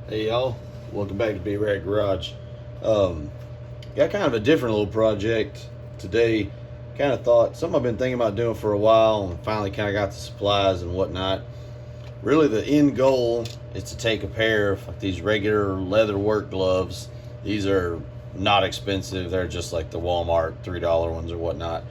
Hey y'all, welcome back to B-Rad Garage. Got kind of a different little project today. Kind of thought something I've been thinking about doing for a while, and finally kind of got the supplies and whatnot. Really, the end goal is to take a pair of like these regular leather work gloves. These are not expensive; they're just like the Walmart $3 ones or whatnot.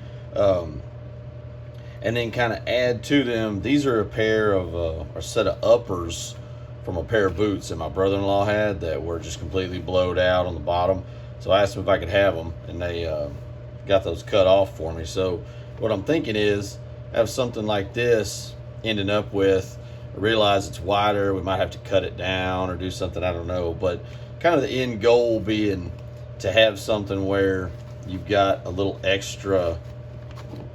And then kind of add to them. These are a pair of a set of uppers from a pair of boots that my brother-in-law had that were just completely blowed out on the bottom. So I asked them if I could have them, and they got those cut off for me. So what I'm thinking is have something like this ending up with. I realize it's wider. We might have to cut it down or do something. I don't know, but kind of the end goal being to have something where you've got a little extra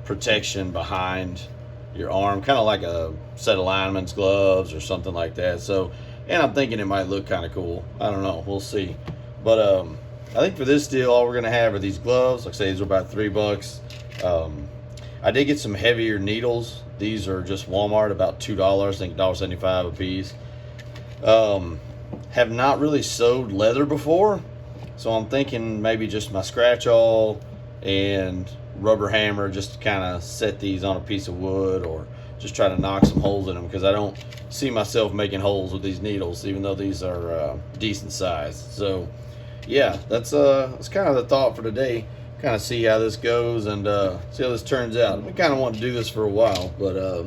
protection behind your arm, kind of like a set of lineman's gloves or something like that. So, and I'm thinking it might look kind of cool. I don't know, we'll see. But I think for this deal, all we're gonna have are these gloves. Like I say, these are about $3. I did get some heavier needles. These are just Walmart, about $2, I think $1.75 a piece. Have not really sewed leather before, so I'm thinking maybe just my scratch awl and rubber hammer just to kind of set these on a piece of wood, or just try to knock some holes in them, because I don't see myself making holes with these needles, even though these are decent size. So yeah, that's kind of the thought for today. Kind of see how this goes and see how this turns out. We kind of wanted to do this for a while, but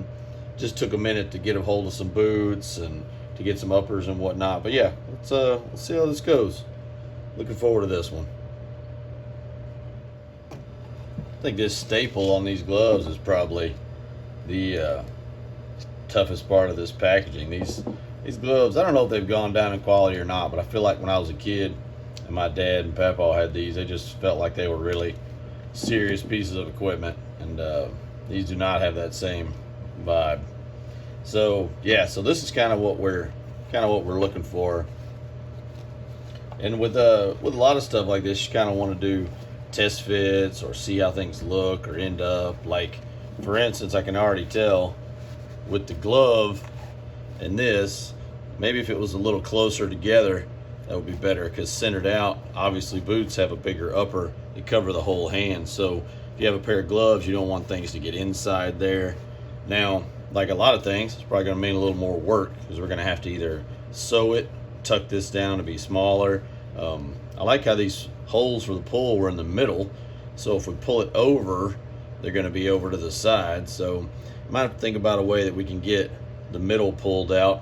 just took a minute to get a hold of some boots and to get some uppers and whatnot. But yeah, let's see how this goes. Looking forward to this one. I think this staple on these gloves is probably the toughest part of this packaging. These gloves, I don't know if they've gone down in quality or not, but I feel like when I was a kid and my dad and Papa had these, they just felt like they were really serious pieces of equipment, and these do not have that same vibe. So yeah, so this is kind of what we're looking for. And with a lot of stuff like this, you kind of want to do test fits or see how things look or end up. Like for instance, I can already tell with the glove and this, maybe if it was a little closer together, that would be better, because centered out, obviously boots have a bigger upper to cover the whole hand. So if you have a pair of gloves, you don't want things to get inside there. Now, like a lot of things, it's probably going to mean a little more work, because we're going to have to either sew it, tuck this down to be smaller. I like how these holes for the pull were in the middle, so if we pull it over, they're going to be over to the side. So I might have to think about a way that we can get the middle pulled out,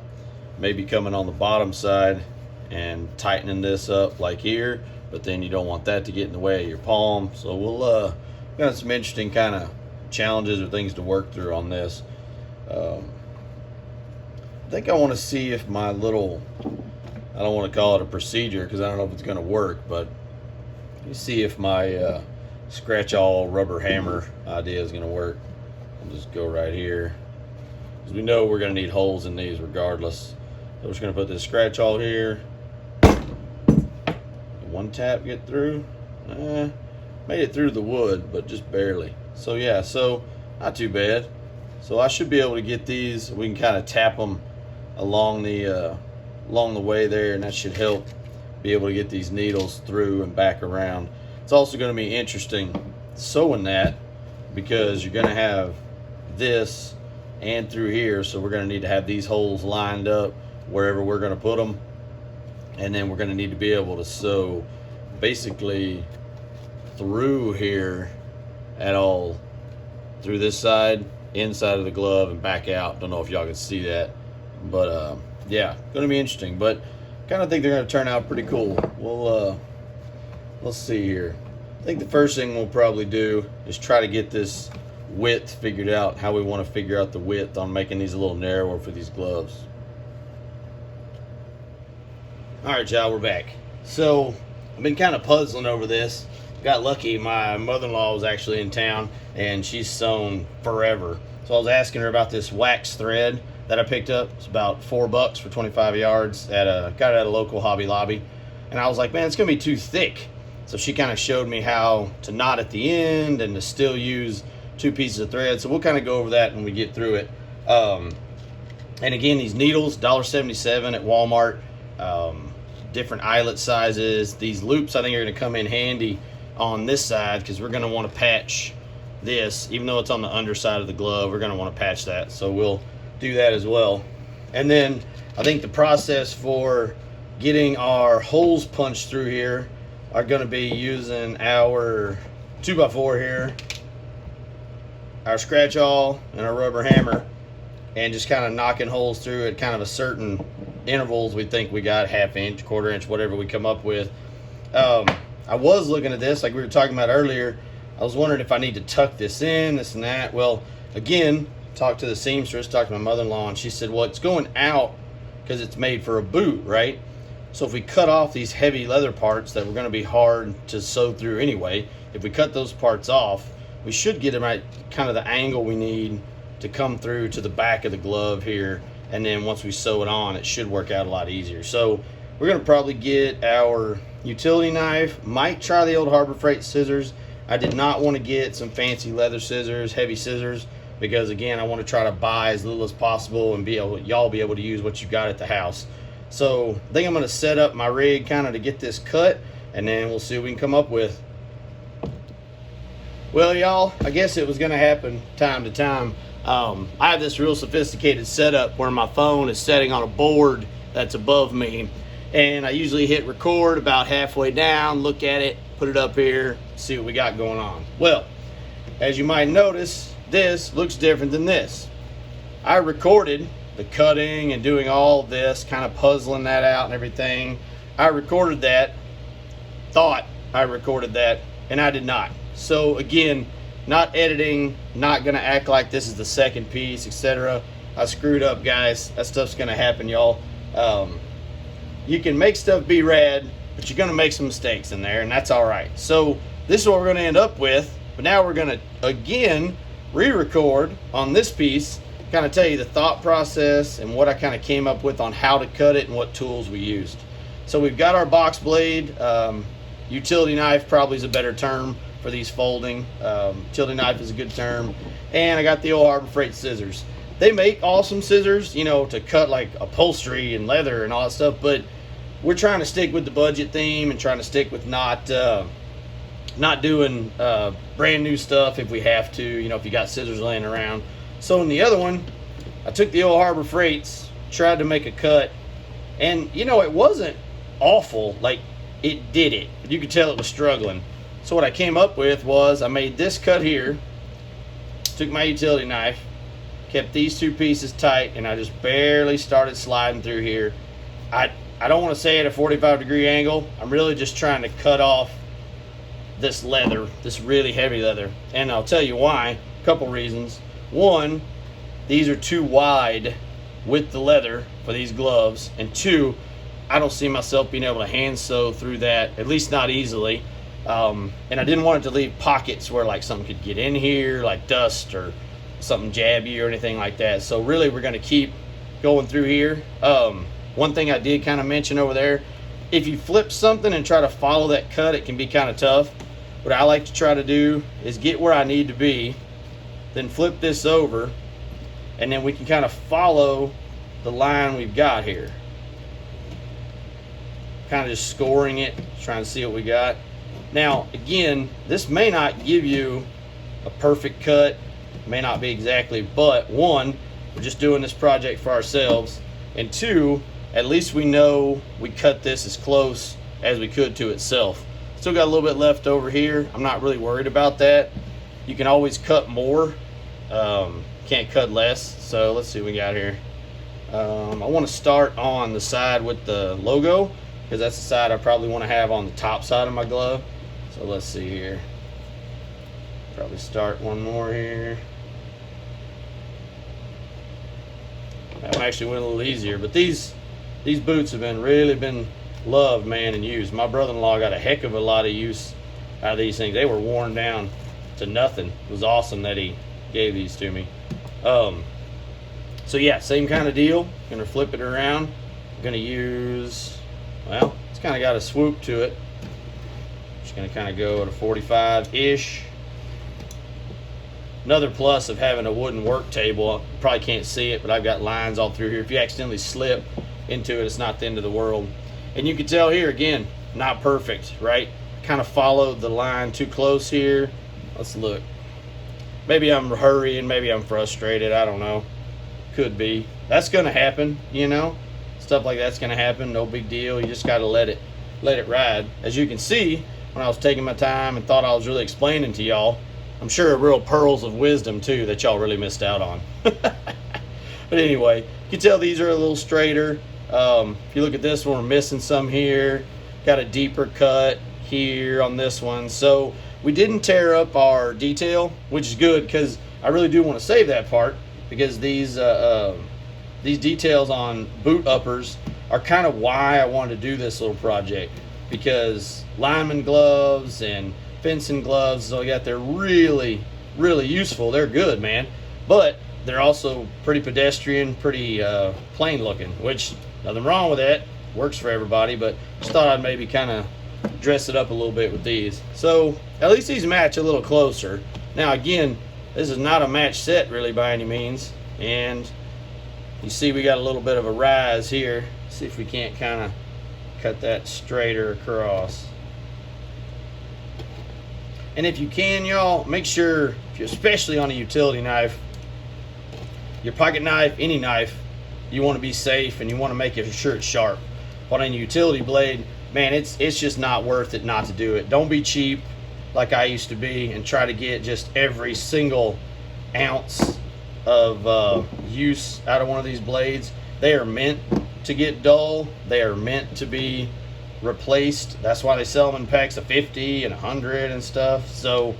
maybe coming on the bottom side and tightening this up like here, but then you don't want that to get in the way of your palm. So we'll got some interesting kind of challenges or things to work through on this. I think I want to see if my little, I don't want to call it a procedure because I don't know if it's going to work, but you see if my scratch all rubber hammer idea is going to work. I'll just go right here, because we know we're going to need holes in these regardless. So we're just going to put this scratch all here. One tap, get through. Made it through the wood, but just barely. So yeah, so not too bad. So I should be able to get these. We can kind of tap them along the way there, and that should help be able to get these needles through and back around. It's also going to be interesting sewing that, because you're going to have this and through here, so we're going to need to have these holes lined up wherever we're going to put them, and then we're going to need to be able to sew basically through here at all, through this side, inside of the glove, and back out. Don't know if y'all can see that, but yeah, going to be interesting, but kind of think they're going to turn out pretty cool. Let's see here. I think the first thing we'll probably do is try to get this width figured out, how we want to figure out the width on making these a little narrower for these gloves. All right, y'all, we're back. So I've been kind of puzzling over this. Got lucky, my mother-in-law was actually in town, and she's sewn forever. So I was asking her about this wax thread that I picked up. It's about $4 for 25 yards got it at a local Hobby Lobby. And I was like, man, it's gonna be too thick. So she kind of showed me how to knot at the end and to still use 2 pieces of thread. So we'll kind of go over that when we get through it. And again, these needles, $1.77 at Walmart. Different eyelet sizes. These loops I think are going to come in handy on this side because we're going to want to patch this. Even though it's on the underside of the glove, we're going to want to patch that. So we'll do that as well. And then I think the process for getting our holes punched through here are going to be using our 2x4 here, our scratch awl, and our rubber hammer, and just kind of knocking holes through at kind of a certain intervals we think we got, 1/2 inch, 1/4 inch, whatever we come up with. I was looking at this like we were talking about earlier. I was wondering if I need to tuck this in, this and that. Well, again, talked to the seamstress, talked to my mother-in-law, and she said, well, it's going out because it's made for a boot, right? So if we cut off these heavy leather parts that were going to be hard to sew through anyway, if we cut those parts off, we should get them at kind of the angle we need to come through to the back of the glove here. And then once we sew it on, it should work out a lot easier. So we're going to probably get our utility knife, might try the old Harbor Freight scissors. I did not want to get some fancy leather scissors, heavy scissors, because again, I want to try to buy as little as possible and y'all be able to use what you got at the house. So I think I'm going to set up my rig kind of to get this cut, and then we'll see what we can come up with. Well, y'all, I guess it was going to happen time to time. I have this real sophisticated setup where my phone is setting on a board that's above me, and I usually hit record about halfway down, look at it, put it up here, see what we got going on. Well, as you might notice, this looks different than this. I recorded the cutting and doing all this, kind of puzzling that out and everything. I recorded that, thought I recorded that, and I did not. So again, not editing, not gonna act like this is the second piece, etc. I screwed up, guys. That stuff's gonna happen, y'all. You can make stuff B-Rad, but you're gonna make some mistakes in there, and that's all right. So this is what we're gonna end up with, but now we're gonna again re-record on this piece, kind of tell you the thought process and what I kind of came up with on how to cut it and what tools we used. So we've got our box blade, utility knife probably is a better term for these folding. Utility knife is a good term. And I got the old Harbor Freight scissors. They make awesome scissors, you know, to cut like upholstery and leather and all that stuff, but we're trying to stick with the budget theme and trying to stick with not doing brand new stuff if we have to, you know, if you got scissors laying around. So in the other one, I took the old Harbor Freights, tried to make a cut, and you know, it wasn't awful, like it did it. You could tell it was struggling. So what I came up with was I made this cut here, took my utility knife, kept these two pieces tight, and I just barely started sliding through here. I don't want to say at a 45-degree angle. I'm really just trying to cut off this leather, this really heavy leather. And I'll tell you why. A couple reasons. One, these are too wide with the leather for these gloves. And two, I don't see myself being able to hand sew through that, at least not easily. And I didn't want it to leave pockets where like something could get in here, like dust or something jab you or anything like that. So really we're going to keep going through here. One thing I did kind of mention over there, if you flip something and try to follow that cut, it can be kind of tough. What I like to try to do is get where I need to be, then flip this over, and then we can kind of follow the line we've got here. Kind of just scoring it, trying to see what we got. Now, again, this may not give you a perfect cut, may not be exactly, but one, we're just doing this project for ourselves, and two, at least we know we cut this as close as we could to itself. Still got a little bit left over here. I'm not really worried about that. You can always cut more, can't cut less. So let's see what we got here. I want to start on the side with the logo, because that's the side I probably want to have on the top side of my glove. So let's see here. Probably start one more here. That one actually went a little easier, but these boots have really been loved, man, and used. My brother-in-law got a heck of a lot of use out of these things. They were worn down to nothing. It was awesome that he gave these to me. So yeah, same kind of deal. Gonna flip it around. I'm gonna use, well, it's kind of got a swoop to it. Just gonna kind of go at a 45-ish. Another plus of having a wooden work table, you probably can't see it, but I've got lines all through here. If you accidentally slip into it, it's not the end of the world. And you can tell here, again, not perfect, right? Kind of followed the line too close here. Let's look. Maybe I'm hurrying, maybe I'm frustrated, I don't know. Could be. That's gonna happen, you know? Stuff like that's gonna happen, no big deal. You just gotta let it ride. As you can see, when I was taking my time and thought I was really explaining to y'all, I'm sure real pearls of wisdom too that y'all really missed out on. But anyway, you can tell these are a little straighter. If you look at this one, we're missing some here. Got a deeper cut here on this one. So we didn't tear up our detail, which is good because I really do want to save that part, because these details on boot uppers are kind of why I wanted to do this little project, because lineman gloves and fencing gloves, so yeah, they're really useful. They're good, man, but they're also pretty pedestrian, pretty plain looking, which nothing wrong with that, works for everybody, but just thought I'd maybe kind of dress it up a little bit with these. So at least these match a little closer. Now again, this is not a match set really by any means, and you see we got a little bit of a rise here. See if we can't kind of cut that straighter across. And if you can, y'all, make sure, if you're especially on a utility knife, your pocket knife, any knife, you want to be safe and you want to make sure it's sharp. But on a utility blade, man, it's just not worth it not to do it. Don't be cheap like I used to be and try to get just every single ounce of use out of one of these blades. They are meant to get dull. They are meant to be replaced. That's why they sell them in packs of 50 and 100 and stuff. So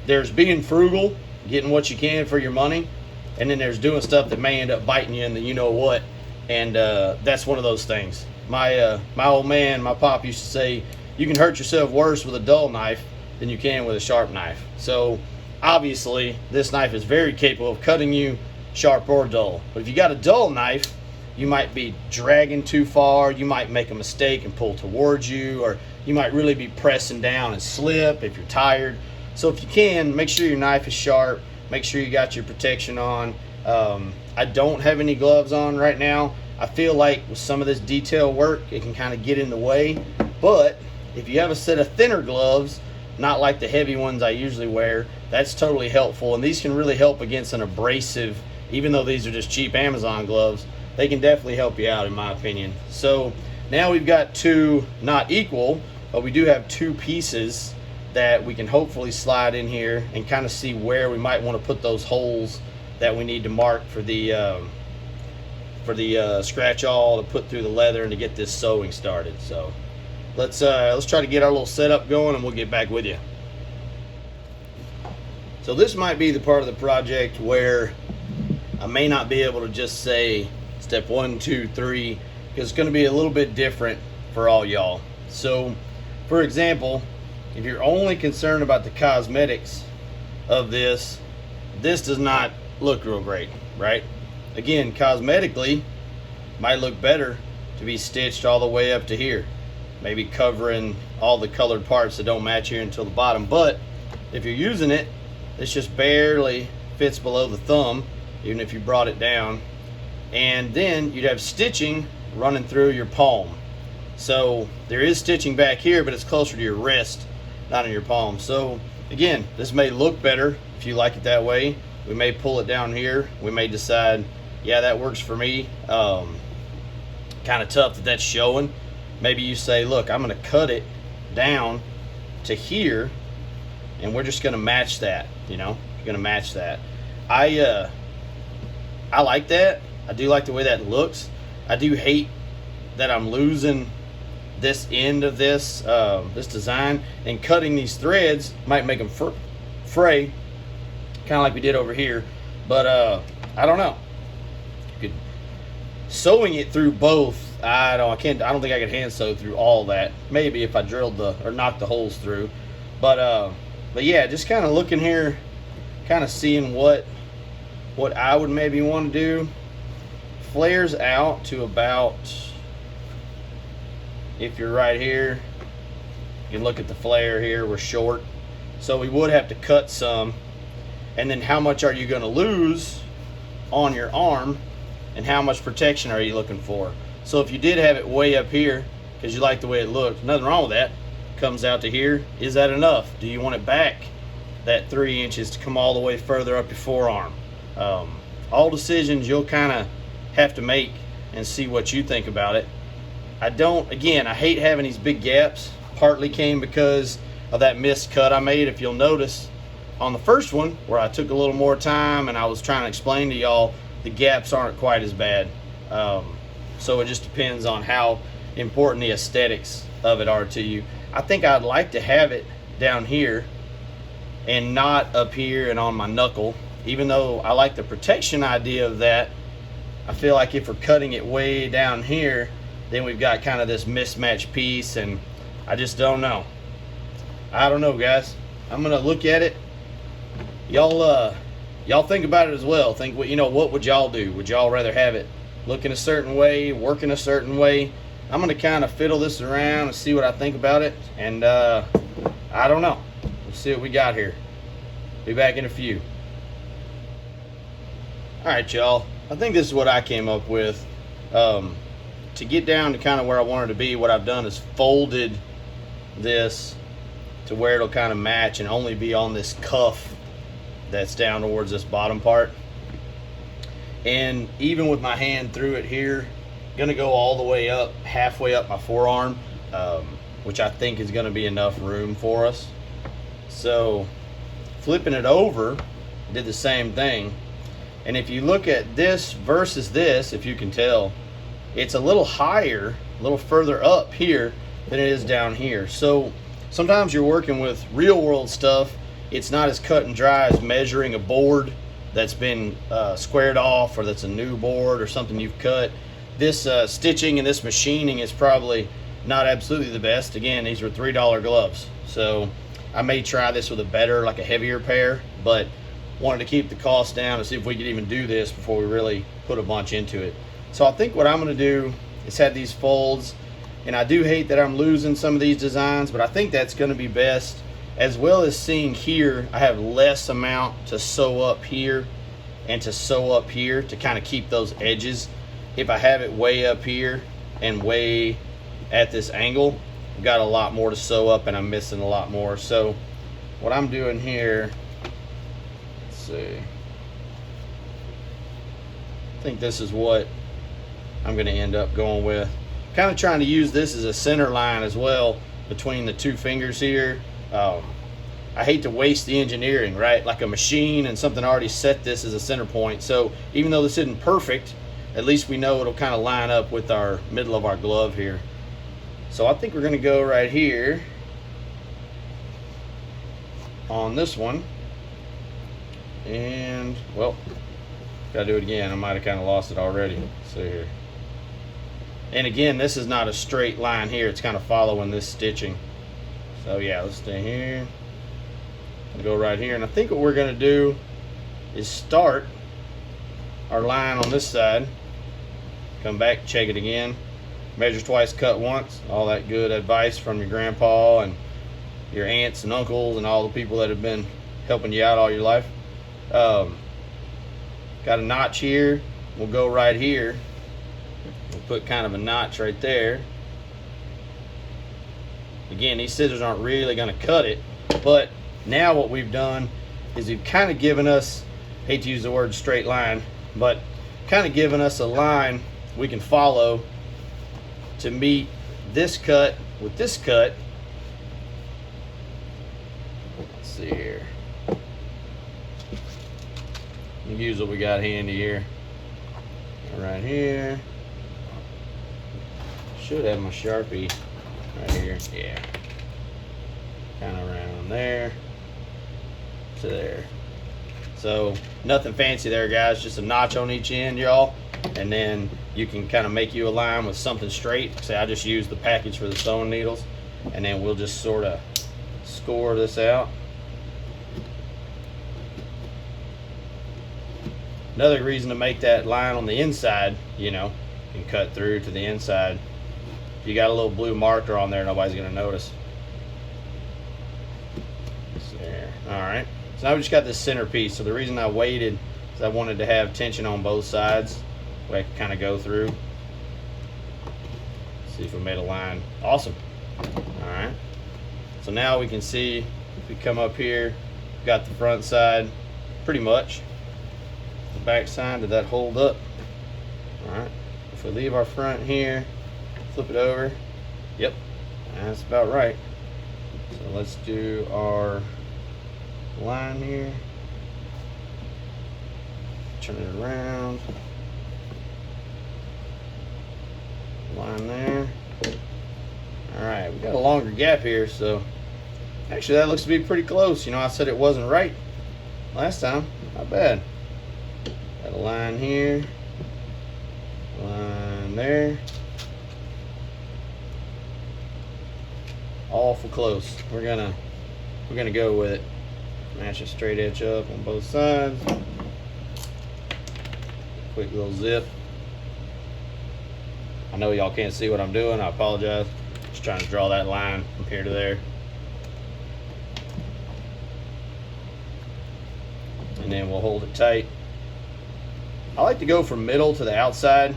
there's being frugal, getting what you can for your money, and then there's doing stuff that may end up biting you in the you know what, and that's one of those things. My old man, my pop, used to say you can hurt yourself worse with a dull knife than you can with a sharp knife. So obviously this knife is very capable of cutting you sharp or dull, but if you got a dull knife, you might be dragging too far, you might make a mistake and pull towards you, or you might really be pressing down and slip if you're tired. So if you can, make sure your knife is sharp, make sure you got your protection on. I don't have any gloves on right now. I feel like with some of this detail work, it can kind of get in the way, but if you have a set of thinner gloves, not like the heavy ones I usually wear, that's totally helpful, and these can really help against an abrasive, even though these are just cheap Amazon gloves, they can definitely help you out in my opinion. So now we've got two, not equal, but we do have two pieces that we can hopefully slide in here and kind of see where we might want to put those holes that we need to mark for the scratch awl to put through the leather and to get this sewing started. So let's try to get our little setup going and we'll get back with you. So this might be the part of the project where I may not be able to just say step 1, 2, 3, because it's going to be a little bit different for all y'all. So for example, if you're only concerned about the cosmetics of this does not look real great, right? Again, cosmetically might look better to be stitched all the way up to here, maybe covering all the colored parts that don't match here until the bottom. But if you're using it, this just barely fits below the thumb, even if you brought it down, and then you'd have stitching running through your palm. So there is stitching back here, but it's closer to your wrist, not in your palm. So again, this may look better if you like it that way. We may pull it down here. We may decide, yeah, that works for me. Kind of tough that that's showing. Maybe you say, look, I'm going to cut it down to here, and we're just going to match that. You know, you're going to match that. I like that. I do like the way that looks. I do hate that I'm losing this end of this this design, and cutting these threads might make them fray, kind of like we did over here. But I don't know. You could sewing it through both. I don't think I could hand sew through all that. Maybe if I drilled or knocked the holes through. But yeah, just kind of looking here, kind of seeing what I would maybe want to do. Flares out to about, if you're right here, you can look at the flare here, we're short, so we would have to cut some and then how much are you going to lose on your arm, and how much protection are you looking for. So if you did have it way up here because you like the way it looked, nothing wrong with that. Comes out to here, is that enough? Do you want it back that 3 inches to come all the way further up your forearm? All decisions you'll kind of have to make and see what you think about it. I hate having these big gaps. Partly came because of that missed cut I made. If you'll notice on the first one where I took a little more time and I was trying to explain to y'all, the gaps aren't quite as bad. So it just depends on how important the aesthetics of it are to you. I think I'd like to have it down here and not up here and on my knuckle. Even though I like the protection idea of that, I feel like if we're cutting it way down here, then we've got kind of this mismatched piece, and I just don't know. I don't know, guys. I'm gonna look at it. Y'all think about it as well. Think, what would y'all do? Would y'all rather have it looking a certain way, working a certain way? I'm gonna kind of fiddle this around and see what I think about it, and I don't know. We'll see what we got here. Be back in a few. All right, y'all. I think this is what I came up with. To get down to kind of where I wanted to be, what I've done is folded this to where it'll kind of match and only be on this cuff that's down towards this bottom part. And even with my hand through it here, gonna go all the way up, halfway up my forearm, which I think is gonna be enough room for us. So flipping it over, did the same thing. And if you look at this versus this, if you can tell, it's a little higher, a little further up here than it is down here. So sometimes you're working with real world stuff. It's not as cut and dry as measuring a board that's been squared off, or that's a new board or something you've cut. This stitching and this machining is probably not absolutely the best. Again, these were $3 gloves. So I may try this with a better, like a heavier pair, but wanted to keep the cost down to see if we could even do this before we really put a bunch into it. So I think what I'm going to do is have these folds, and I do hate that I'm losing some of these designs, but I think that's going to be best, as well as seeing here I have less amount to sew up here and to sew up here to kind of keep those edges. If I have it way up here and way at this angle, I've got a lot more to sew up and I'm missing a lot more. So what I'm doing here, see, I think this is what I'm going to end up going with. Kind of trying to use this as a center line as well between the two fingers here. I hate to waste the engineering, right? Like a machine and something already set this as a center point. So even though this isn't perfect, at least we know it'll kind of line up with our middle of our glove here. So I think we're going to go right here on this one. And, well, gotta do it again. I might have kind of lost it already. See here. And again, this is not a straight line here. It's kind of following this stitching. So yeah, let's stay here. Go right here. And I think what we're gonna do is start our line on this side. Come back, check it again. Measure twice, cut once. All that good advice from your grandpa and your aunts and uncles and all the people that have been helping you out all your life. Got a notch here. We'll go right here. We'll put kind of a notch right there. Again, these scissors aren't really going to cut it, but now what we've done is we've kind of given us, hate to use the word straight line, but kind of given us a line we can follow to meet this cut with this cut. Let's see here. We'll use what we got handy here. Right here. Should have my Sharpie right here. Yeah. Kind of around there to there. So nothing fancy there, guys. Just a notch on each end, y'all. And then you can kind of make you a line with something straight. Say I just used the package for the sewing needles. And then we'll just sort of score this out. Another reason to make that line on the inside, you know, and cut through to the inside. If you got a little blue marker on there, nobody's going to notice. There. All right. So So now we just got this center piece. So the reason I waited is I wanted to have tension on both sides, where I could kind of go through. See if we made a line. Awesome. All right. So now we can see if we come up here, we've got the front side pretty much. The back side, did that hold up? All right. If we leave our front here, flip it over. Yep, that's about right. So let's do our line here. Turn it around. Line there. All right, we got a longer gap here, so actually that looks to be pretty close. You know, I said it wasn't right last time. Not bad. Got a line here. Line there. Awful close. We're gonna go with it. Match a straight edge up on both sides. Quick little zip. I know y'all can't see what I'm doing. I apologize. Just trying to draw that line from here to there. And then we'll hold it tight. I like to go from middle to the outside.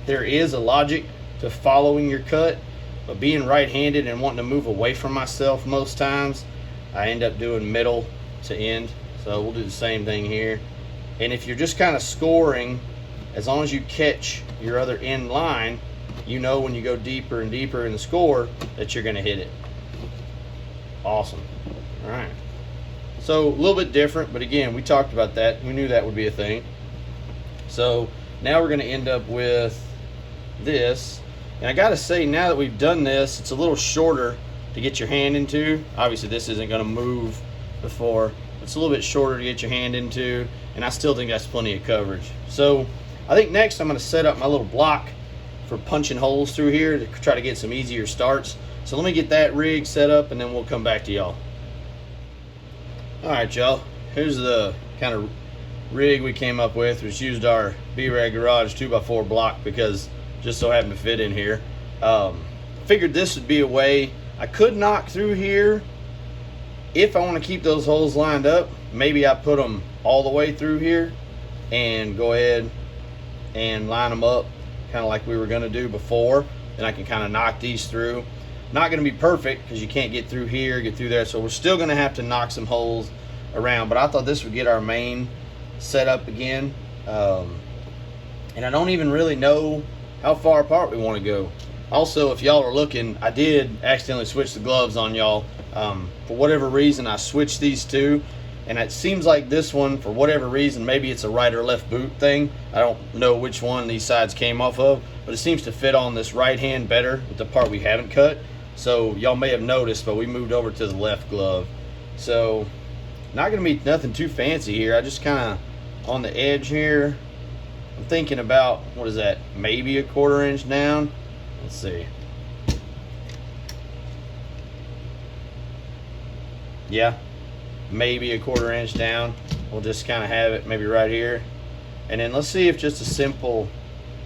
There is a logic to following your cut, but being right-handed and wanting to move away from myself most times, I end up doing middle to end. So we'll do the same thing here. And if you're just kind of scoring, as long as you catch your other end line, you know when you go deeper and deeper in the score that you're going to hit it. Awesome. All right. So a little bit different, but again, we talked about that. We knew that would be a thing. So now we're going to end up with this. And I got to say, now that we've done this, it's a little shorter to get your hand into. Obviously, this isn't going to move before. It's a little bit shorter to get your hand into, and I still think that's plenty of coverage. So I think next I'm going to set up my little block for punching holes through here to try to get some easier starts. So let me get that rig set up, and then we'll come back to y'all. All right, y'all. Here's the kind of rig we came up with. We just used our B-Rad Garage 2x4 block because just so happened to fit in here. Figured this would be a way I could knock through here if I want to keep those holes lined up. Maybe I put them all the way through here and go ahead and line them up kind of like we were going to do before. Then I can kind of knock these through. Not going to be perfect because you can't get through here, get through there, so we're still going to have to knock some holes around, but I thought this would get our main set up again. And I don't even really know how far apart we want to go. Also, if y'all are looking, I did accidentally switch the gloves on y'all. For whatever reason, I switched these two, and it seems like this one, for whatever reason, maybe it's a right or left boot thing. I don't know which one these sides came off of, but it seems to fit on this right hand better with the part we haven't cut. So y'all may have noticed, but we moved over to the left glove. So not gonna be nothing too fancy here. I just kind of on the edge here. I'm thinking about, what is that, maybe a 1/4 inch down. Let's see. Yeah, maybe a 1/4 inch down. We'll just kind of have it maybe right here. And then let's see if just a simple,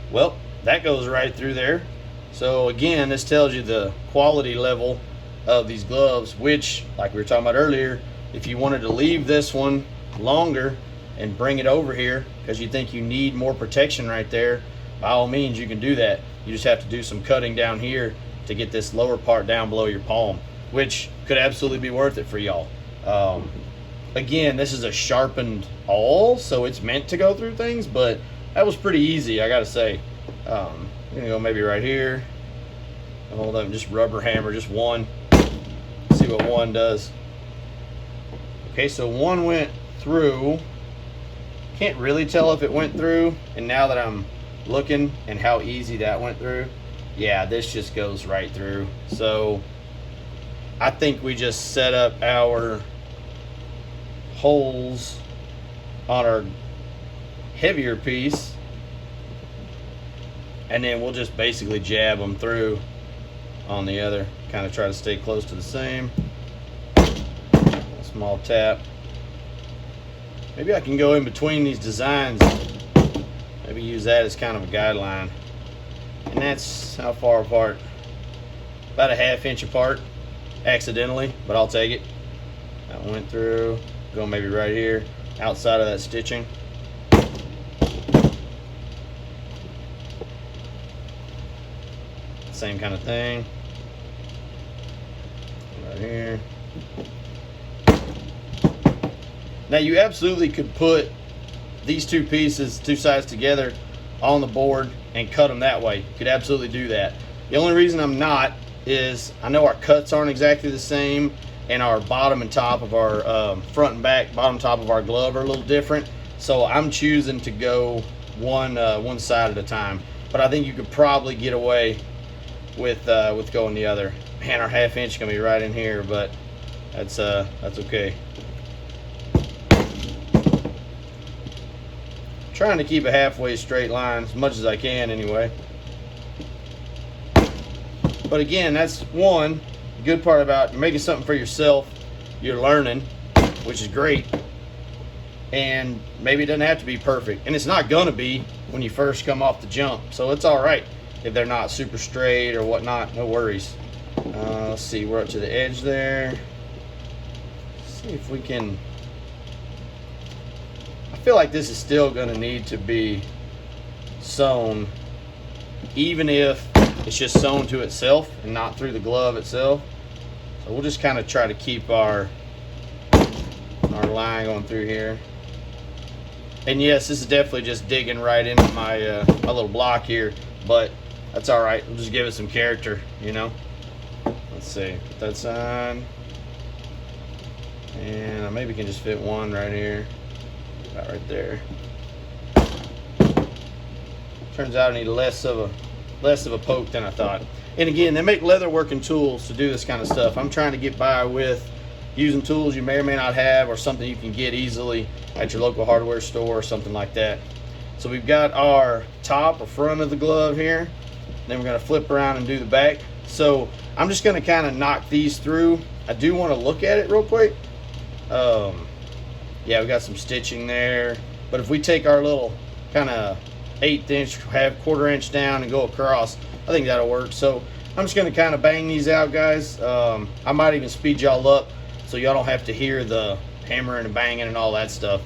well, that goes right through there. So again, this tells you the quality level of these gloves, which, like we were talking about earlier, if you wanted to leave this one longer and bring it over here because you think you need more protection right there, by all means you can do that. You just have to do some cutting down here to get this lower part down below your palm, which could absolutely be worth it for y'all. Again, this is a sharpened awl, so it's meant to go through things, but that was pretty easy, I gotta say. I'm gonna go maybe right here. Hold up, just rubber hammer, just one. See what one does. Okay, so one went through. Can't really tell if it went through, and now that I'm looking and how easy that went through, yeah, this just goes right through. So I think we just set up our holes on our heavier piece, and then we'll just basically jab them through on the other. Kind of try to stay close to the same. A small tap. Maybe I can go in between these designs. Maybe use that as kind of a guideline. And that's how far apart? About a 1/2 inch apart, accidentally, but I'll take it. That went through. Go maybe right here, outside of that stitching. Same kind of thing. Right here. Now you absolutely could put these two pieces, two sides together on the board and cut them that way. You could absolutely do that. The only reason I'm not is I know our cuts aren't exactly the same, and our bottom and top of our front and back, bottom top of our glove are a little different. So I'm choosing to go one side at a time. But I think you could probably get away with going the other. Man, our 1/2 inch gonna be right in here, but that's okay. Trying to keep a halfway straight line as much as I can anyway. But again, that's one good part about making something for yourself. You're learning, which is great. And maybe it doesn't have to be perfect. And it's not gonna be when you first come off the jump. So it's all right if they're not super straight or whatnot, no worries. Let's see, we're up to the edge there. Let's see if we can. I feel like this is still going to need to be sewn, even if it's just sewn to itself and not through the glove itself. So we'll just kind of try to keep our line going through here. And yes, this is definitely just digging right into my my little block here, but that's all right. We'll just give it some character, you know. Let's see, put that side, and I maybe can just fit one right here. Right there. Turns out I need less of a poke than I thought. And again, they make leather working tools to do this kind of stuff. I'm trying to get by with using tools you may or may not have, or something you can get easily at your local hardware store or something like that. So we've got our top or front of the glove here. Then we're going to flip around and do the back. So I'm just going to kind of knock these through. I do want to look at it real quick. Yeah, we got some stitching there, but if we take our little kind of 1/8 inch, quarter inch down and go across, I think that'll work. So I'm just going to kind of bang these out, guys. I might even speed y'all up so y'all don't have to hear the hammering and banging and all that stuff.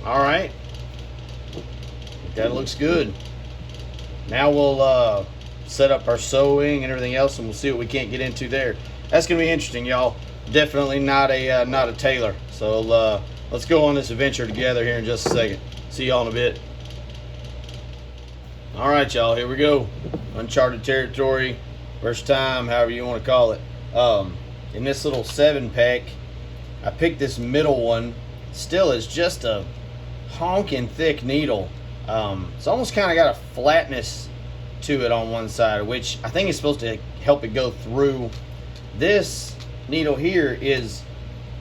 All right, that looks good. Now we'll set up our sewing and everything else, and we'll see what we can't get into there. That's gonna be interesting, y'all. Definitely not a tailor. So let's go on this adventure together here in just a second. See y'all in a bit. All right, y'all, here we go. Uncharted territory. first time, however you want to call it. In this little 7-pack, I picked this middle one. Still is just a honking thick needle. It's almost kind of got a flatness to it on one side, which I think is supposed to help it go through. This needle here is,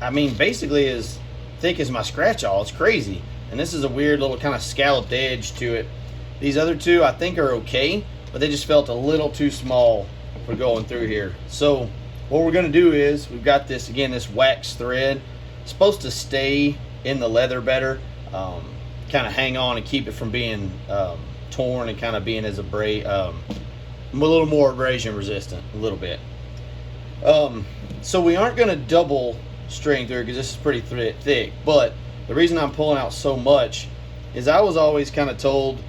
I mean, basically as thick as my scratch awl. It's crazy. And this is a weird little kind of scalloped edge to it. These other two I think are okay, but they just felt a little too small for going through here. So what we're going to do is, we've got this, again, this wax thread. It's supposed to stay in the leather better, kind of hang on and keep it from being torn, and kind of being as a little more abrasion resistant, a little bit. So we aren't going to double string through because this is pretty thick, but the reason I'm pulling out so much is I was always kind of told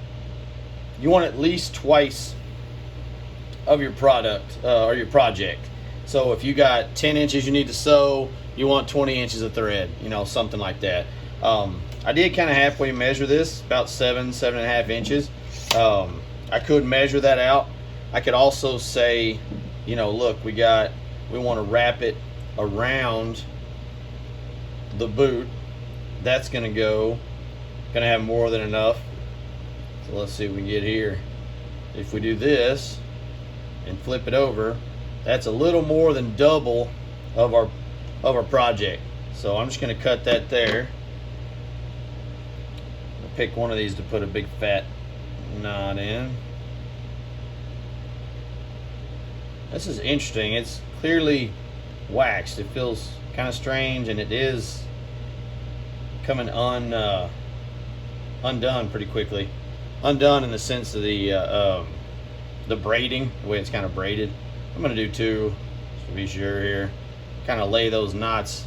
you want at least twice of your product or your project. So if you got 10 inches you need to sew, you want 20 inches of thread, you know, something like that. I did kind of halfway measure this, about 7.5 inches. I could measure that out. I could also say, you know, look, we want to wrap it around the boot. That's gonna have more than enough. So let's see what we get here. If we do this and flip it over, that's a little more than double of our project. So I'm just gonna cut that there. I'll pick one of these to put a big fat knot in. This is interesting. It's clearly waxed. It feels kind of strange, and it is coming undone pretty quickly. Undone in the sense of the braiding, the way it's kind of braided. I'm going to do two, just to be sure here. Kind of lay those knots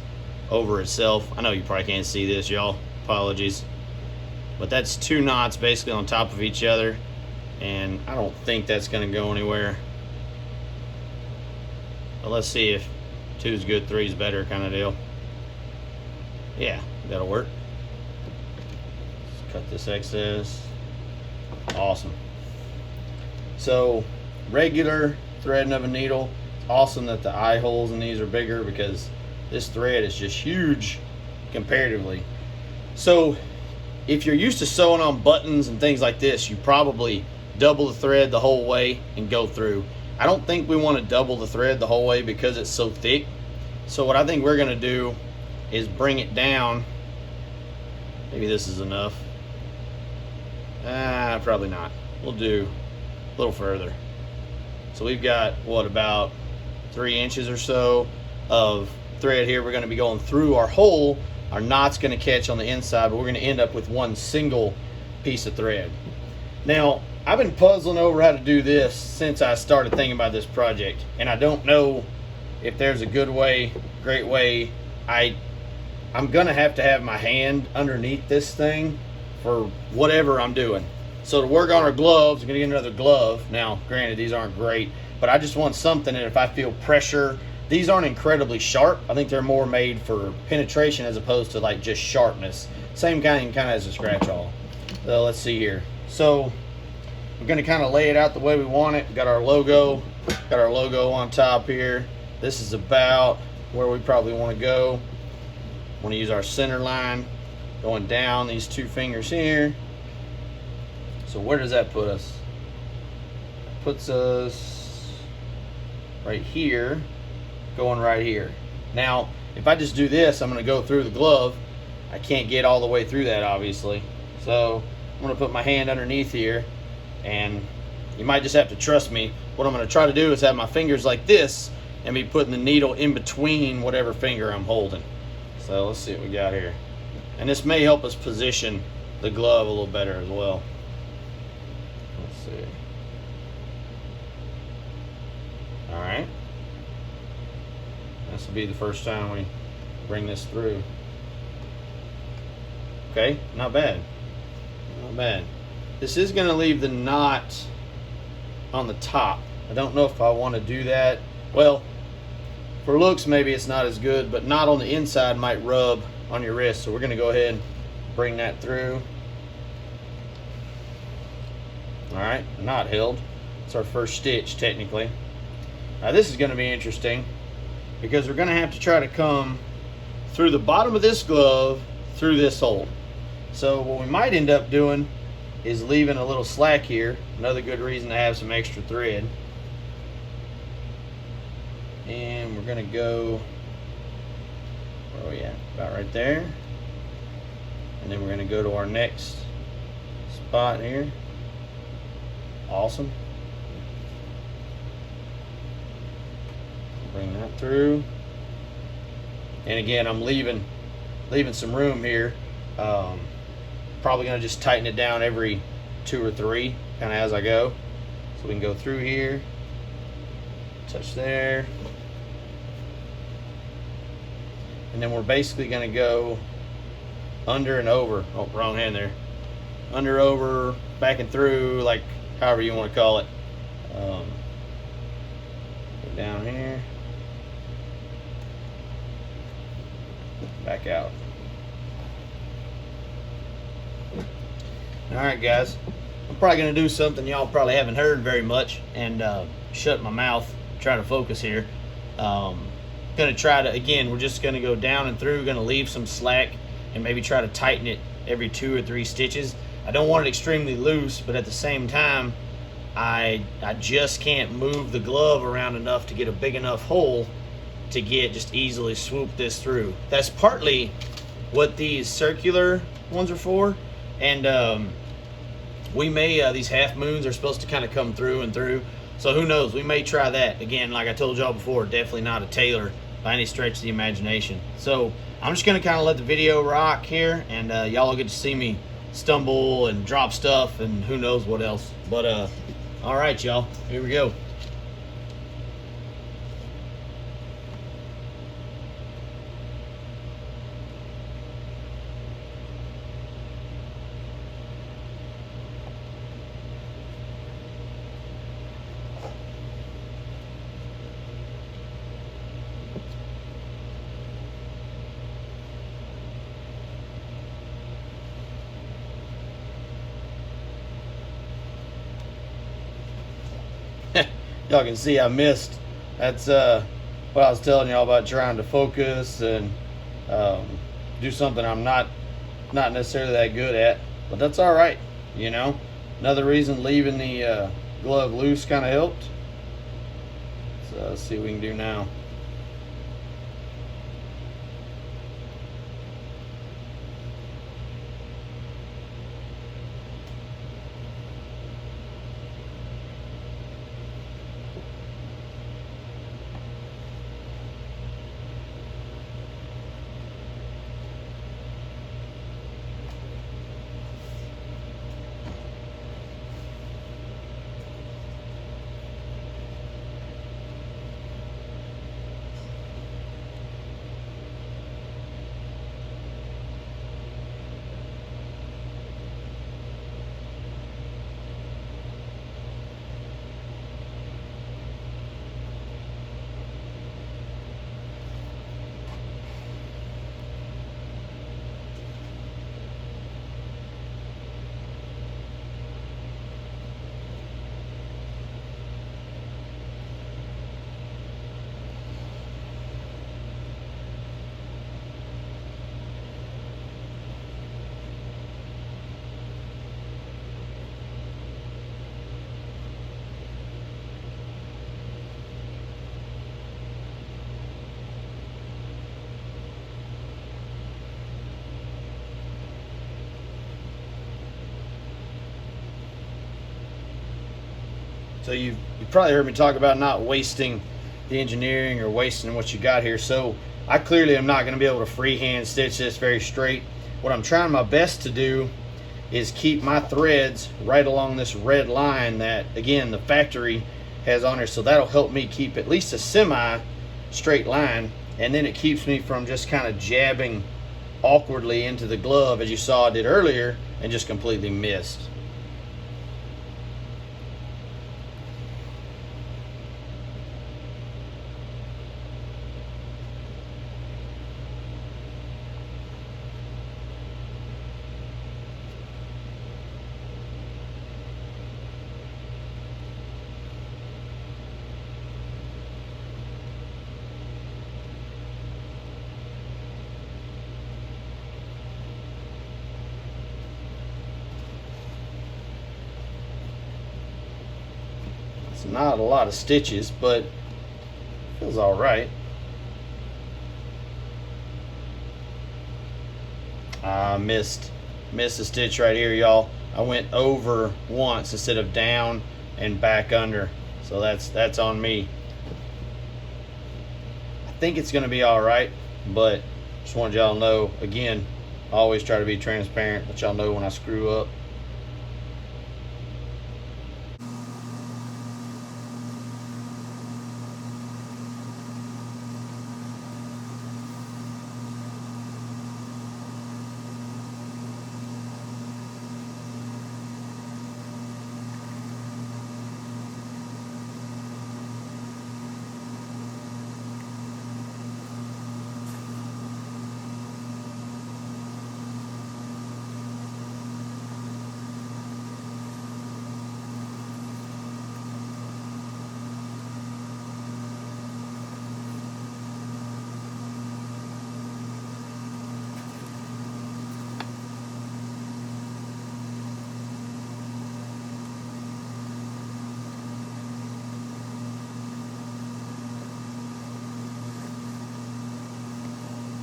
over itself. I know you probably can't see this, y'all. Apologies. But that's 2 knots basically on top of each other, and I don't think that's going to go anywhere. But let's see if 2's good, 3's better kind of deal. Yeah, that'll work. Let's cut this excess. Awesome. So, regular threading of a needle. It's awesome that the eye holes in these are bigger because this thread is just huge comparatively. So, if you're used to sewing on buttons and things like this, you probably double the thread the whole way and go through. I don't think we want to double the thread the whole way because it's so thick. So what I think we're going to do is bring it down. Maybe this is enough. Probably not. We'll do a little further. So we've got, what, about 3 inches or so of thread here. We're going to be going through our hole. Our knot's going to catch on the inside, but we're going to end up with one single piece of thread. Now, I've been puzzling over how to do this since I started thinking about this project, and I don't know if there's a good way, great way. I'm gonna have to have my hand underneath this thing for whatever I'm doing. So to work on our gloves, I'm gonna get another glove. Now, granted, these aren't great, but I just want something that if I feel pressure, these aren't incredibly sharp. I think they're more made for penetration as opposed to like just sharpness. Same kind of as a scratch awl. So let's see here. So we're going to kind of lay it out the way we want it. Got our logo on top here. This is about where we probably want to go. Want to use our center line going down these 2 fingers here. So where does that put us? It puts us right here, going right here. Now, if I just do this, I'm going to go through the glove. I can't get all the way through that, obviously. So I'm going to put my hand underneath here, and you might just have to trust me. What I'm going to try to do is have my fingers like this and be putting the needle in between whatever finger I'm holding. So let's see what we got here. And this may help us position the glove a little better as well. Let's see. All right. This will be the first time we bring this through. Okay, not bad. Not bad. This is going to leave the knot on the top. I don't know if I want to do that. Well, for looks maybe it's not as good, but knot on the inside might rub on your wrist. So we're going to go ahead and bring that through. All right, knot held. It's our first stitch technically. Now this is going to be interesting because we're going to have to try to come through the bottom of this glove through this hole. So what we might end up doing is leaving a little slack here. Another good reason to have some extra thread. And we're going to go, where are we at? About right there. And then we're going to go to our next spot here. Awesome. Bring that through. And again, I'm leaving some room here. Probably going to just tighten it down every 2 or 3, kind of as I go. So we can go through here, touch there. And then we're basically going to go under and over. Oh, wrong hand there. Under, over, back and through, like however you want to call it. Go down here. Back out. Alright guys, I'm probably going to do something y'all probably haven't heard very much and shut my mouth, try to focus here. Going to try to, again, we're just going to go down and through, going to leave some slack and maybe try to tighten it every 2 or 3 stitches. I don't want it extremely loose, but at the same time, I just can't move the glove around enough to get a big enough hole to get just easily swoop this through. That's partly what these circular ones are for. And we may, these half moons are supposed to kind of come through and through. So who knows, we may try that. Again, like I told y'all before, definitely not a tailor by any stretch of the imagination. So I'm just gonna kind of let the video rock here, and y'all will get to see me stumble and drop stuff and who knows what else. But all right, y'all, here we go. Y'all can see I missed. That's what I was telling y'all about, trying to focus and do something I'm not necessarily that good at, but that's all right, you know. Another reason leaving the glove loose kind of helped. So let's see what we can do now. So you've probably heard me talk about not wasting the engineering or wasting what you got here. So I clearly am not going to be able to freehand stitch this very straight. What I'm trying my best to do is keep my threads right along this red line that, again, the factory has on here. So that'll help me keep at least a semi straight line, and then it keeps me from just kind of jabbing awkwardly into the glove as you saw I did earlier and just completely missed. not a lot of stitches, but feels all right. I missed a stitch right here, y'all. I went over once instead of down and back under, so that's on me. I think it's going to be all right, but just wanted y'all to know. Again, I always try to be transparent, let y'all know when I screw up.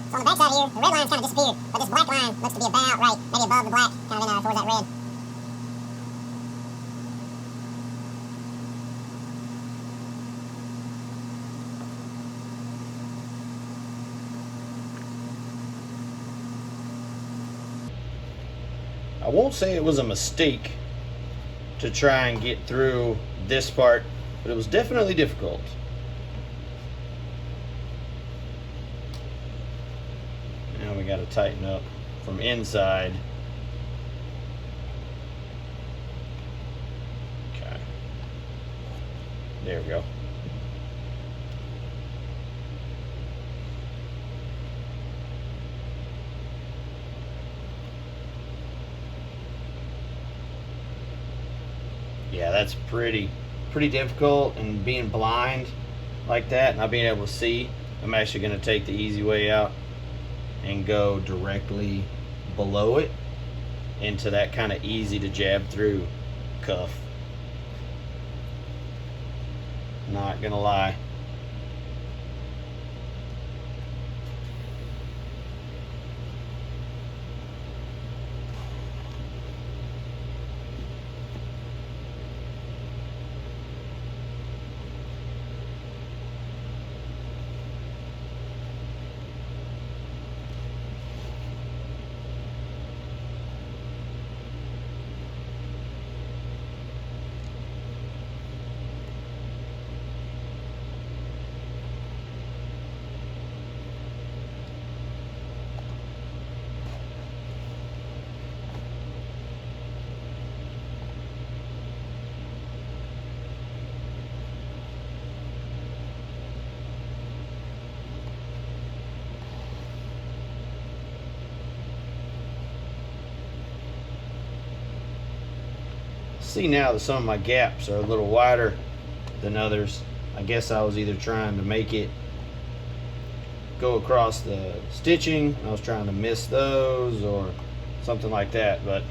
So on the back side here, the red line's kind of disappeared, but this black line looks to be about right, maybe above the black, kind of in towards that red. I won't say it was a mistake to try and get through this part, but it was definitely difficult. Now we got to tighten up from inside. Okay. There we go. Yeah, that's pretty difficult, and being blind like that, not being able to see, I'm actually going to take the easy way out and go directly below it into that kind of easy to jab through cuff. Not gonna lie. See now that some of my gaps are a little wider than others. I guess I was either trying to make it go across the stitching, I was trying to miss those, or something like that, but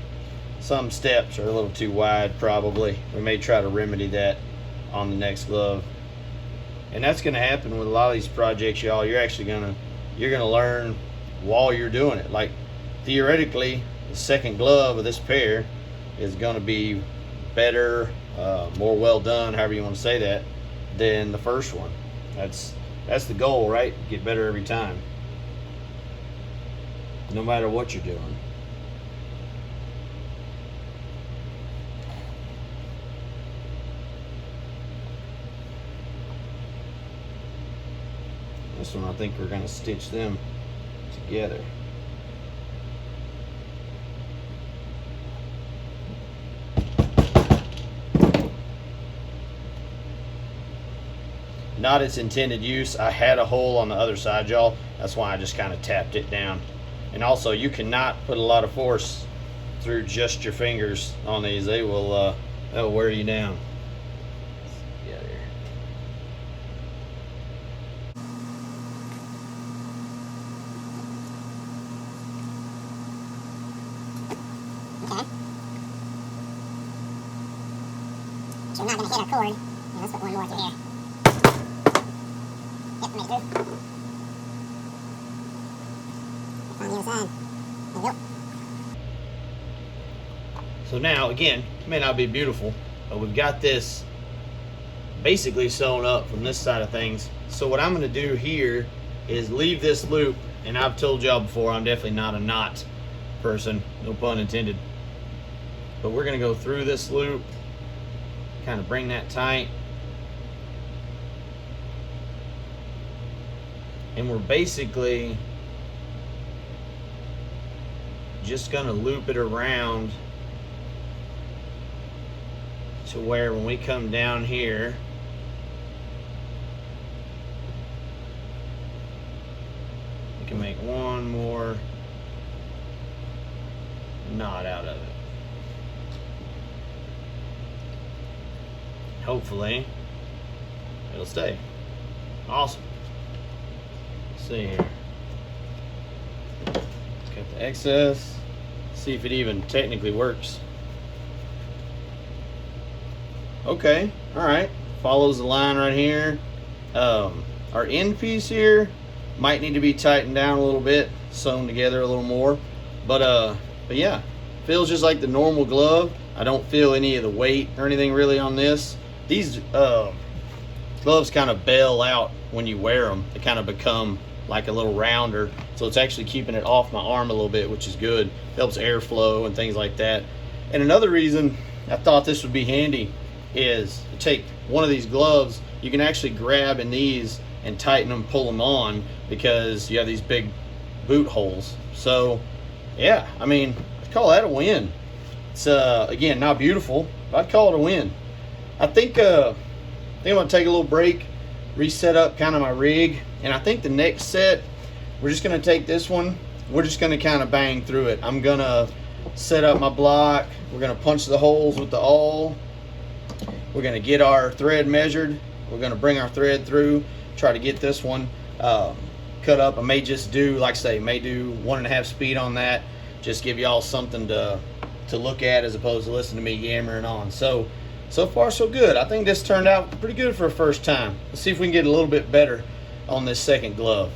some steps are a little too wide probably. We may try to remedy that on the next glove. And that's going to happen with a lot of these projects, y'all. You're gonna learn while you're doing it. Like, theoretically, the second glove of this pair is going to be better, more well done, however you want to say that, than the first one. That's the goal, right? Get better every time, no matter what you're doing. This one, I think we're going to stitch them together. Not its intended use. I had a hole on the other side, y'all. That's why I just kind of tapped it down. And also, you cannot put a lot of force through just your fingers on these. They'll wear you down. Let's get here. Okay. So we're not going to hit our cord. let's put one more through here. Yep, made it through. On the other side. There you go. So now, again, it may not be beautiful, but we've got this basically sewn up from this side of things. So what I'm going to do here is leave this loop, and I've told y'all before, I'm definitely not a knot person, no pun intended. But we're going to go through this loop, kind of bring that tight. And we're basically just going to loop it around to where when we come down here, we can make one more knot out of it. Hopefully it'll stay. Awesome. Let's see here. Cut the excess. See if it even technically works. Okay, all right. Follows the line right here. Our end piece here might need to be tightened down a little bit, sewn together a little more. But yeah, feels just like the normal glove. I don't feel any of the weight or anything really on this. These gloves kind of bail out when you wear them. They kind of become like a little rounder, so it's actually keeping it off my arm a little bit, which is good. Helps airflow and things like that. And another reason I thought this would be handy is to take one of these gloves. You can actually grab in these and tighten them, pull them on, because you have these big boot holes. So yeah, I mean, I'd call that a win. It's again, not beautiful, but I'd call it a win. I think I'm gonna take a little break, reset up kind of my rig, and I think the next set, we're just gonna take this one, we're just gonna kind of bang through it. I'm gonna set up my block, we're gonna punch the holes with the awl, we're gonna get our thread measured, we're gonna bring our thread through, try to get this one cut up. I may just do, like I say, may do 1.5 speed on that, just give y'all something to look at as opposed to listen to me yammering on. So far so good. I think this turned out pretty good for a first time. Let's see if we can get a little bit better on this second glove.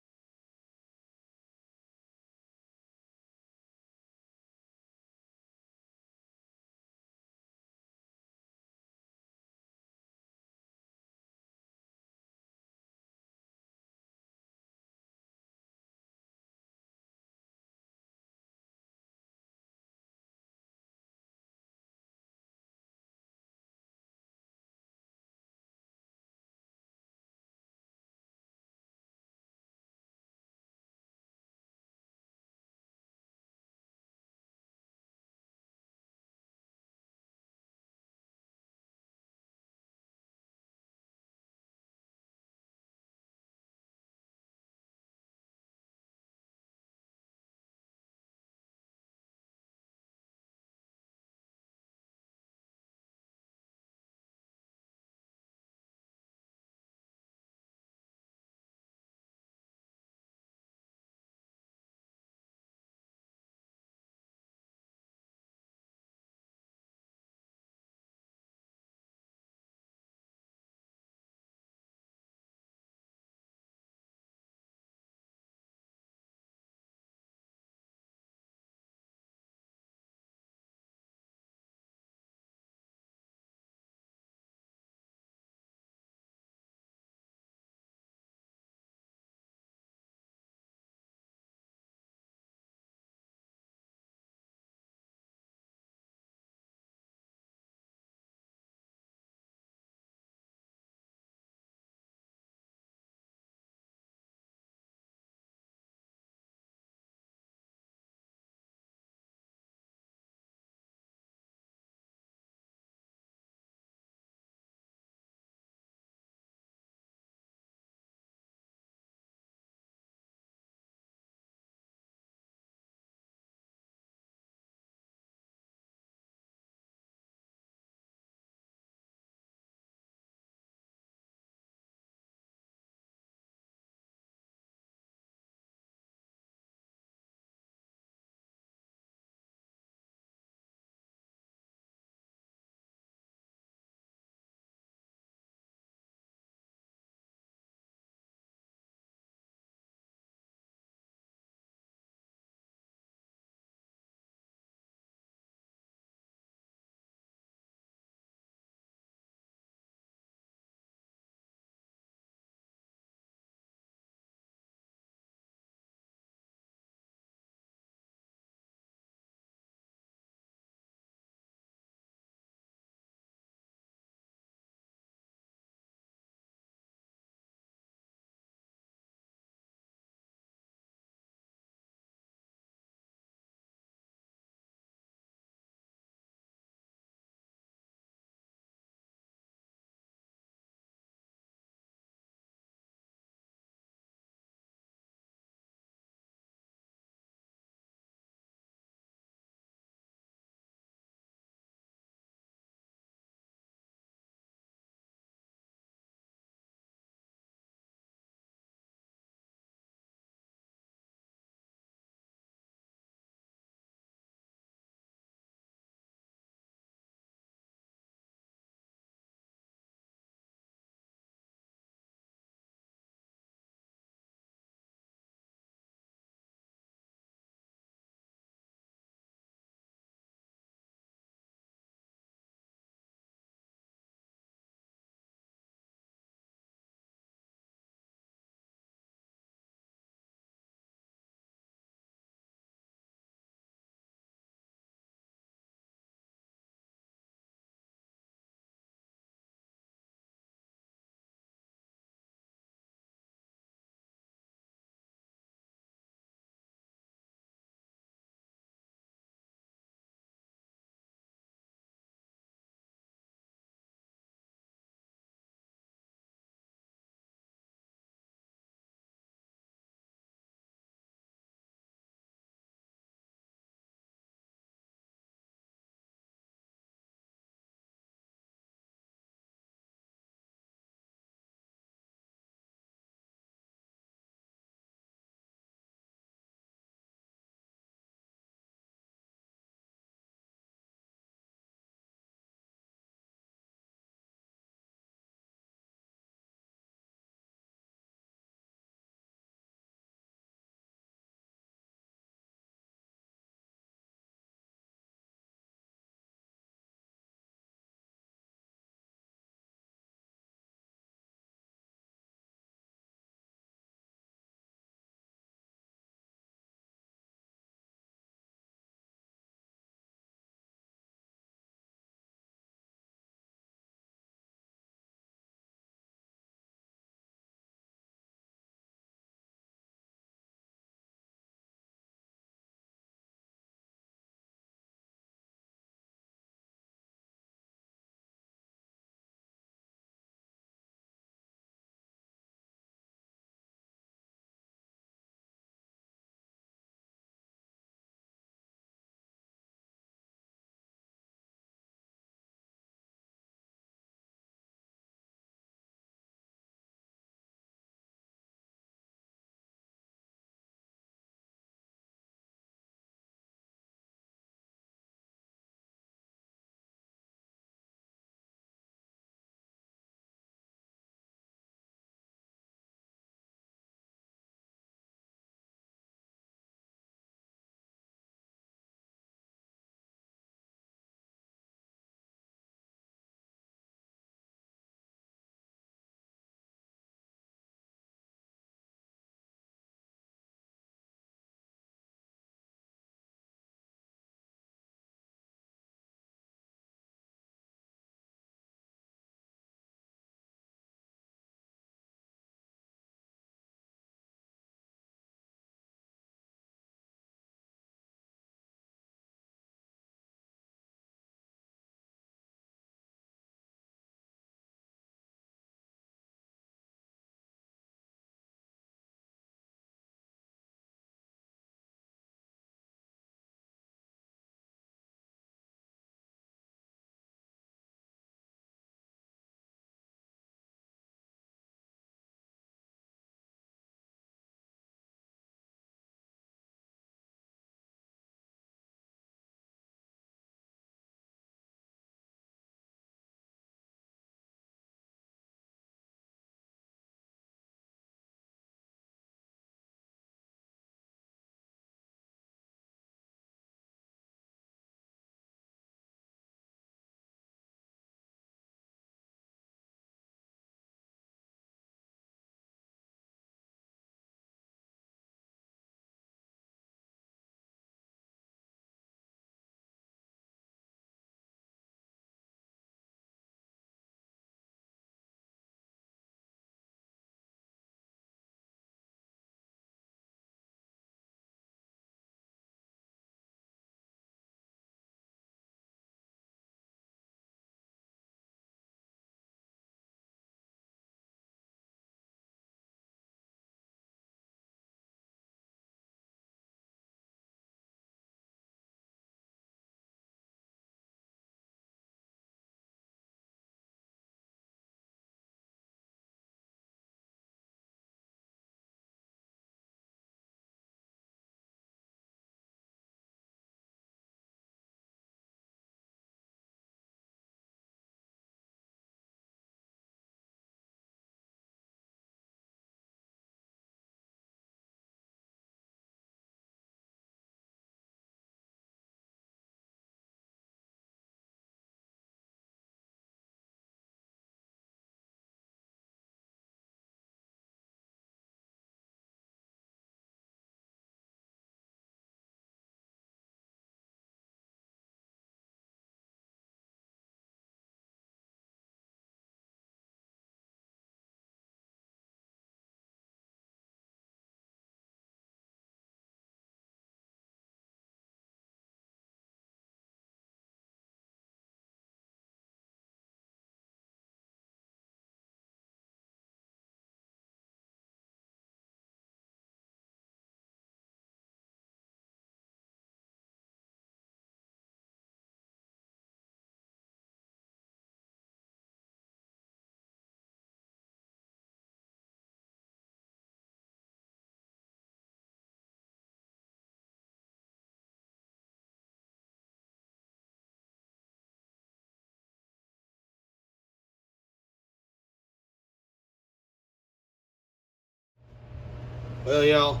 Well, y'all,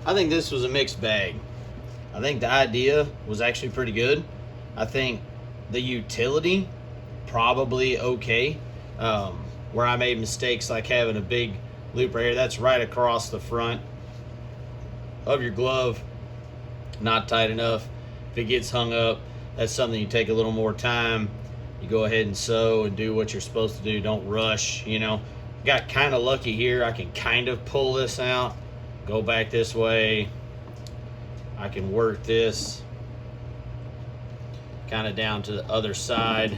I think this was a mixed bag. I think the idea was actually pretty good. I think the utility, probably okay. Where I made mistakes, like having a big loop right here, that's right across the front of your glove, not tight enough. If it gets hung up, that's something you take a little more time. You go ahead and sew and do what you're supposed to do. Don't rush, you know. Got kind of lucky here. I can kind of pull this out, go back this way. I can work this kind of down to the other side.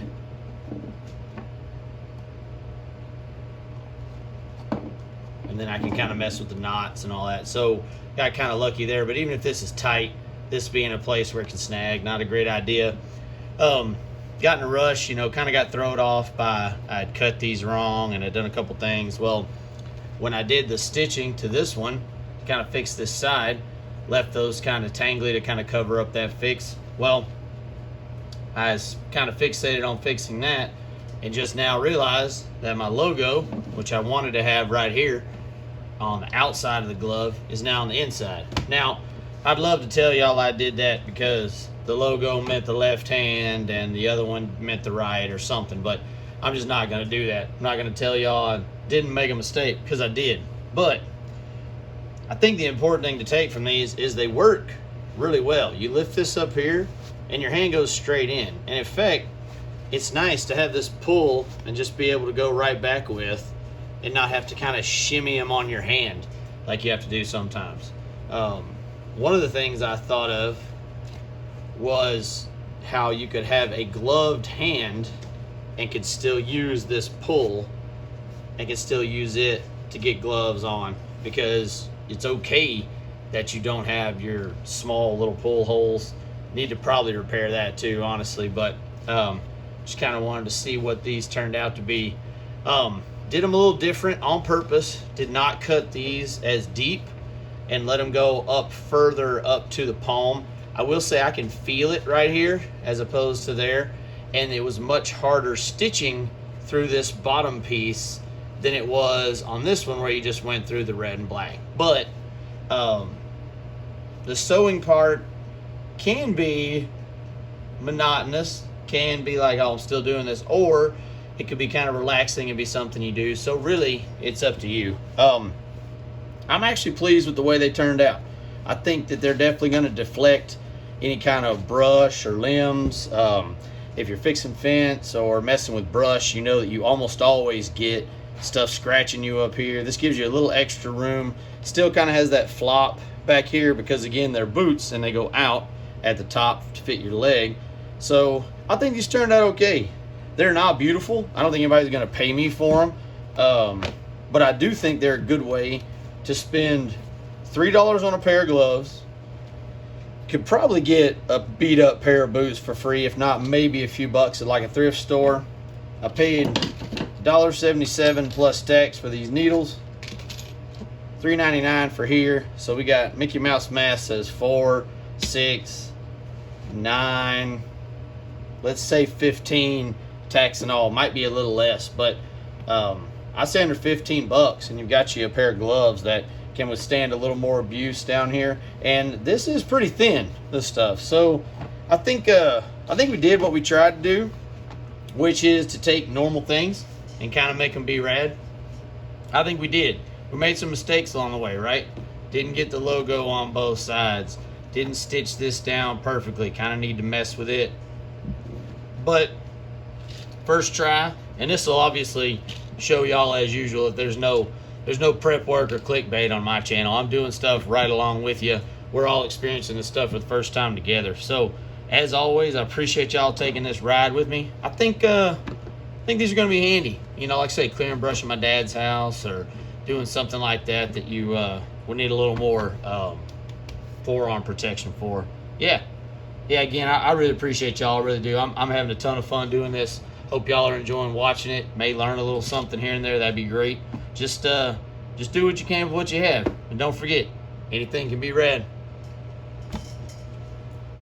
And then I can kind of mess with the knots and all that. So got kind of lucky there, but even if this is tight, this being a place where it can snag, not a great idea. Got in a rush, you know, kind of got thrown off by I'd cut these wrong and I'd done a couple things. Well, when I did the stitching to this one, kind of fixed this side, left those kind of tangly to kind of cover up that fix. Well, I was kind of fixated on fixing that and just now realized that my logo, which I wanted to have right here on the outside of the glove, is now on the inside. Now, I'd love to tell y'all I did that because the logo meant the left hand and the other one meant the right or something, but I'm just not going to do that. I'm not going to tell y'all I didn't make a mistake, because I did. But I think the important thing to take from these is they work really well. You lift this up here and your hand goes straight in. And in fact, it's nice to have this pull and just be able to go right back with and not have to kind of shimmy them on your hand like you have to do sometimes. One of the things I thought of was how you could have a gloved hand and could still use this pull and could still use it to get gloves on, because it's okay that you don't have your small little pull holes. Need to probably repair that too, honestly, but just kind of wanted to see what these turned out to be. Did them a little different on purpose. Did not cut these as deep and let them go up further up to the palm. I will say I can feel it right here as opposed to there, and it was much harder stitching through this bottom piece than it was on this one where you just went through the red and black. But the sewing part can be monotonous, can be like, oh, I'm still doing this, or it could be kind of relaxing and be something you do. So really, it's up to you. I'm actually pleased with the way they turned out. I think that they're definitely going to deflect any kind of brush or limbs. If you're fixing fence or messing with brush, you know that you almost always get stuff scratching you up here. This gives you a little extra room. Still kind of has that flop back here because, again, they're boots and they go out at the top to fit your leg. So I think these turned out okay. They're not beautiful. I don't think anybody's going to pay me for them. But I do think they're a good way to spend $3 on a pair of gloves. Could probably get a beat up pair of boots for free, if not maybe a few bucks at like a thrift store. I paid $1.77 plus tax for these needles, $3.99 for here. So we got Mickey Mouse math says 4, 6, 9, let's say 15 tax and all. Might be a little less, but I say under 15 bucks and you've got you a pair of gloves that can withstand a little more abuse down here. And this is pretty thin, this stuff. So I think we did what we tried to do, which is to take normal things and kind of make them B-Rad. I think we did. We made some mistakes along the way, right? Didn't get the logo on both sides. Didn't stitch this down perfectly. Kind of need to mess with it. But first try, and this will obviously show y'all as usual that there's no prep work or clickbait on my channel. I'm doing stuff right along with you. We're all experiencing this stuff for the first time together. So as always, I appreciate y'all taking this ride with me. I think these are going to be handy. You know, like I say, clearing brush in my dad's house or doing something like that that you would need a little more forearm protection for. Yeah, again, I really appreciate y'all. I really do. I'm having a ton of fun doing this. Hope y'all are enjoying watching it. May learn a little something here and there. That'd be great. Just do what you can with what you have. And don't forget, anything can be rad.